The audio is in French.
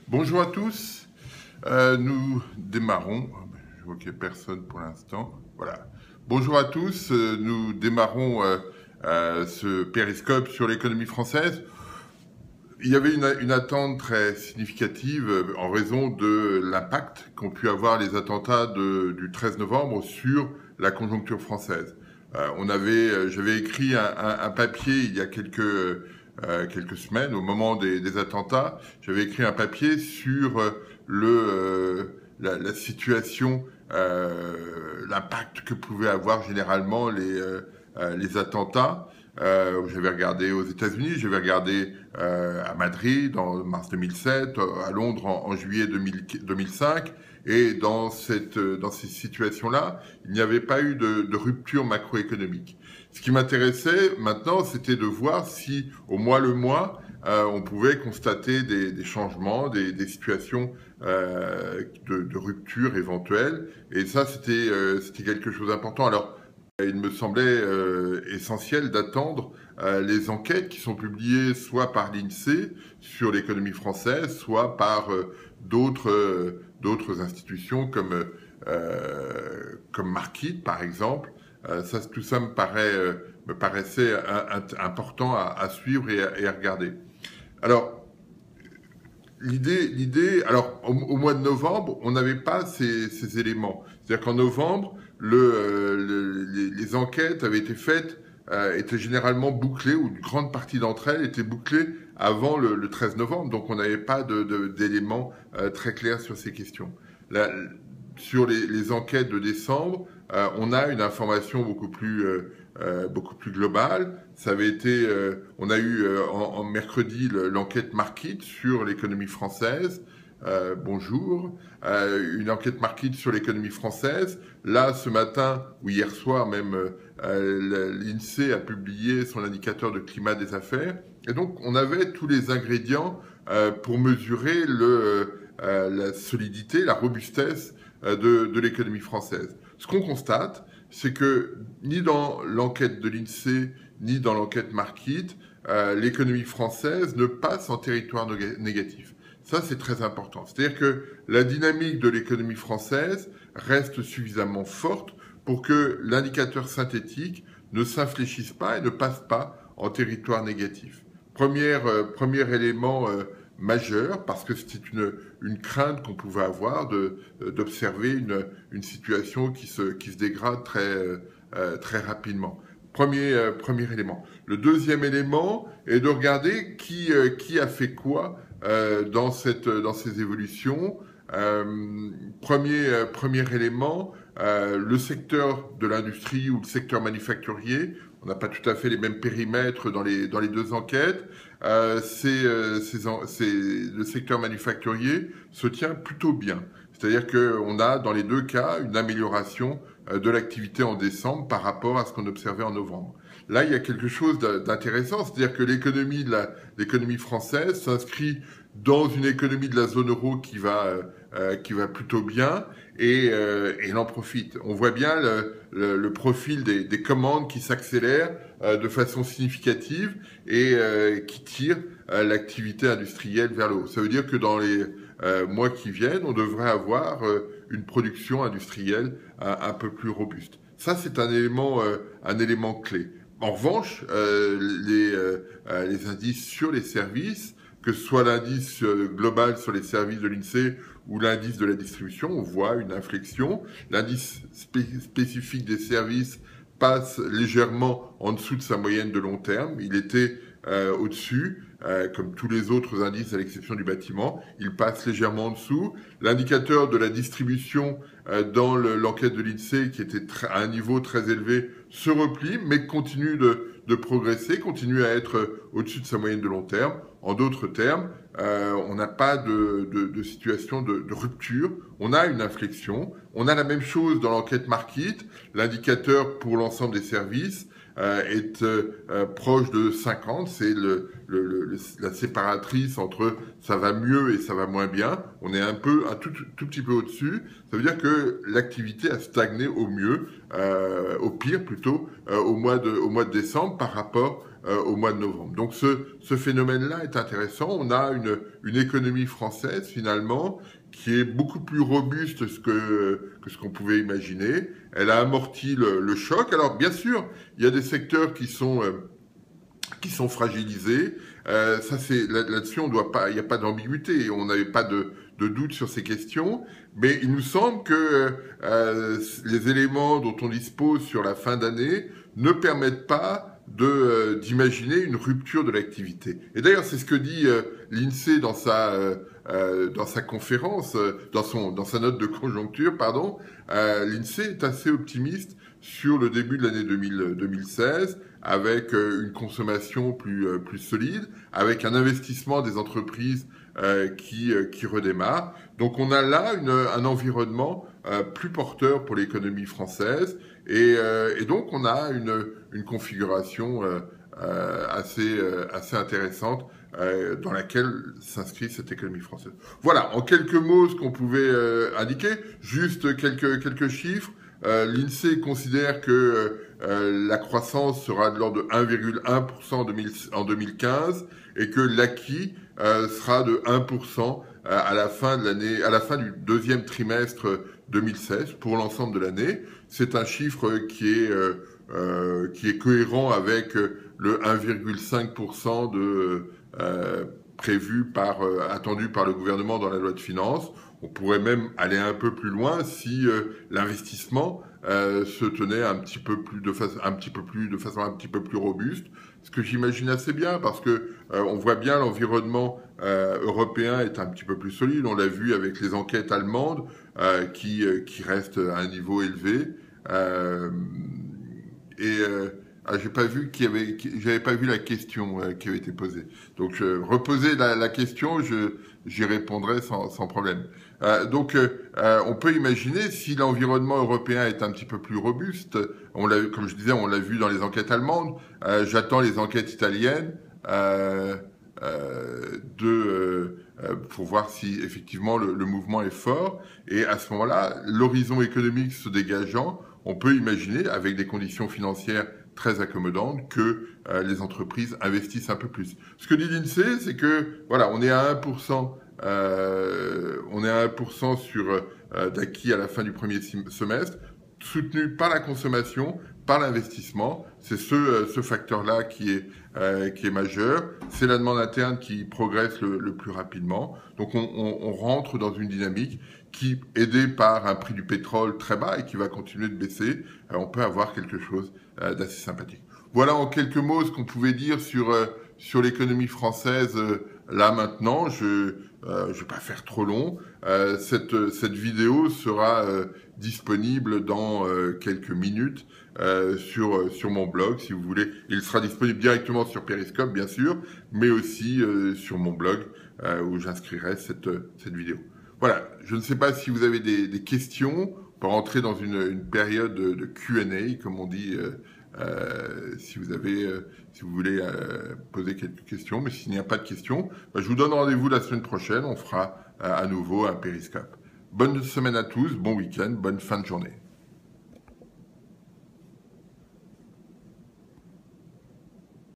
Bonjour à tous. Nous démarrons. Je vois qu'il n'y a personne pour l'instant. Voilà. Bonjour à tous. Nous démarrons ce périscope sur l'économie française. Il y avait une attente très significative en raison de l'impact qu'ont pu avoir les attentats du 13 novembre sur la conjoncture française. J'avais écrit un papier il y a quelques semaines, au moment des attentats. J'avais écrit un papier sur la situation, l'impact que pouvaient avoir généralement les attentats. J'avais regardé aux États-Unis, j'avais regardé à Madrid en mars 2007, à Londres en juillet 2005. Et dans ces situations-là, il n'y avait pas eu de rupture macroéconomique. Ce qui m'intéressait maintenant, c'était de voir si, au mois le mois, on pouvait constater des changements, des situations de rupture éventuelle. Et ça, c'était quelque chose d'important. Alors, il me semblait essentiel d'attendre les enquêtes qui sont publiées soit par l'INSEE sur l'économie française, soit par d'autres institutions comme Markit, par exemple. Tout ça me paraissait important à suivre et à regarder. Alors, alors au mois de novembre, on n'avait pas ces éléments. C'est-à-dire qu'en novembre, les enquêtes avaient été faites, étaient généralement bouclées, ou une grande partie d'entre elles étaient bouclées avant le 13 novembre. Donc on n'avait pas d'éléments très clairs sur ces questions. Sur les enquêtes de décembre, on a une information beaucoup plus globale. Ça avait été, on a eu en mercredi l'enquête Markit sur l'économie française. Bonjour. Une enquête Markit sur l'économie française. Là, ce matin, ou hier soir même, l'INSEE a publié son indicateur de climat des affaires. Et donc, on avait tous les ingrédients pour mesurer la solidité, la robustesse de l'économie française. Ce qu'on constate, c'est que ni dans l'enquête de l'INSEE, ni dans l'enquête Markit, l'économie française ne passe en territoire négatif. Ça, c'est très important. C'est-à-dire que la dynamique de l'économie française reste suffisamment forte pour que l'indicateur synthétique ne s'infléchisse pas et ne passe pas en territoire négatif. Premier élément majeur, parce que c'était une crainte qu'on pouvait avoir d'observer une situation qui se dégrade très rapidement. Premier élément. Le deuxième élément est de regarder qui a fait quoi dans ces évolutions. Premier élément, le secteur de l'industrie ou le secteur manufacturier. On n'a pas tout à fait les mêmes périmètres dans les deux enquêtes. Le secteur manufacturier se tient plutôt bien. C'est-à-dire qu'on a dans les deux cas une amélioration de l'activité en décembre par rapport à ce qu'on observait en novembre. Là, il y a quelque chose d'intéressant, c'est-à-dire que l'économie française s'inscrit dans une économie de la zone euro qui va plutôt bien et elle en profite. On voit bien le profil des commandes qui s'accélèrent de façon significative et qui tirent l'activité industrielle vers le haut. Ça veut dire que dans les mois qui viennent, on devrait avoir une production industrielle un peu plus robuste. Ça, c'est un élément clé. En revanche, les indices sur les services, que ce soit l'indice global sur les services de l'INSEE ou l'indice de la distribution, on voit une inflexion. L'indice spécifique des services passe légèrement en dessous de sa moyenne de long terme. Il était au-dessus, comme tous les autres indices à l'exception du bâtiment. Il passe légèrement en dessous. L'indicateur de la distribution dans l'enquête de l'INSEE, qui était à un niveau très élevé, se replie, mais continue de progresser, continue à être au-dessus de sa moyenne de long terme. En d'autres termes, on n'a pas de situation de rupture, on a une inflexion. On a la même chose dans l'enquête Markit. L'indicateur pour l'ensemble des services est proche de 50, c'est la séparatrice entre ça va mieux et ça va moins bien. On est un tout petit peu au-dessus. Ça veut dire que l'activité a stagné au mieux, au pire plutôt, au mois de décembre par rapport au mois de novembre. Donc ce phénomène-là est intéressant. On a une économie française finalement qui est beaucoup plus robuste que ce qu'on pouvait imaginer. Elle a amorti le choc. Alors bien sûr, il y a des secteurs qui sont fragilisés. Ça c'est là-dessus, on doit pas, il n'y a pas d'ambiguïté. On n'avait pas de doute sur ces questions. Mais il nous semble que les éléments dont on dispose sur la fin d'année ne permettent pas d'imaginer une rupture de l'activité. Et d'ailleurs, c'est ce que dit l'INSEE dans sa conférence, dans sa note de conjoncture, pardon. L'INSEE est assez optimiste sur le début de l'année 2016, avec une consommation plus solide, avec un investissement des entreprises qui redémarre. Donc on a là un environnement plus porteur pour l'économie française et donc on a une configuration assez intéressante dans laquelle s'inscrit cette économie française. Voilà, en quelques mots ce qu'on pouvait indiquer, juste quelques chiffres. L'INSEE considère que la croissance sera de l'ordre de 1,1% en 2015 et que l'acquis sera de 1% à la fin de l'année, à la fin du deuxième trimestre 2016 pour l'ensemble de l'année. C'est un chiffre qui est cohérent avec le 1,5% attendu par le gouvernement dans la loi de finances. On pourrait même aller un peu plus loin si l'investissement se tenait de façon un petit peu plus robuste, ce que j'imagine assez bien parce que on voit bien l'environnement européen est un petit peu plus solide. On l'a vu avec les enquêtes allemandes qui restent à un niveau élevé. J'avais pas vu la question qui avait été posée. Donc, reposer la question, j'y répondrai sans problème. On peut imaginer si l'environnement européen est un petit peu plus robuste. Comme je disais, on l'a vu dans les enquêtes allemandes. J'attends les enquêtes italiennes pour voir si effectivement le mouvement est fort. Et à ce moment-là, l'horizon économique se dégageant, on peut imaginer, avec des conditions financières très accommodantes, que les entreprises investissent un peu plus. Ce que dit l'INSEE, c'est que voilà, on est à 1%, d'acquis à la fin du premier semestre, soutenu par la consommation, par l'investissement. C'est ce facteur-là qui est majeur. C'est la demande interne qui progresse le plus rapidement. Donc on rentre dans une dynamique qui, aidée par un prix du pétrole très bas et qui va continuer de baisser, on peut avoir quelque chose d'assez sympathique. Voilà en quelques mots ce qu'on pouvait dire sur l'économie française là maintenant. Je vais pas faire trop long. Cette vidéo sera disponible dans quelques minutes sur mon blog, si vous voulez. Il sera disponible directement sur Periscope, bien sûr, mais aussi sur mon blog où j'inscrirai cette vidéo. Voilà, je ne sais pas si vous avez des questions. On peut rentrer dans une période de Q&A, comme on dit, si vous voulez poser quelques questions. Mais s'il n'y a pas de questions, je vous donne rendez-vous la semaine prochaine. On fera à nouveau un Periscope. Bonne semaine à tous, bon week-end, bonne fin de journée.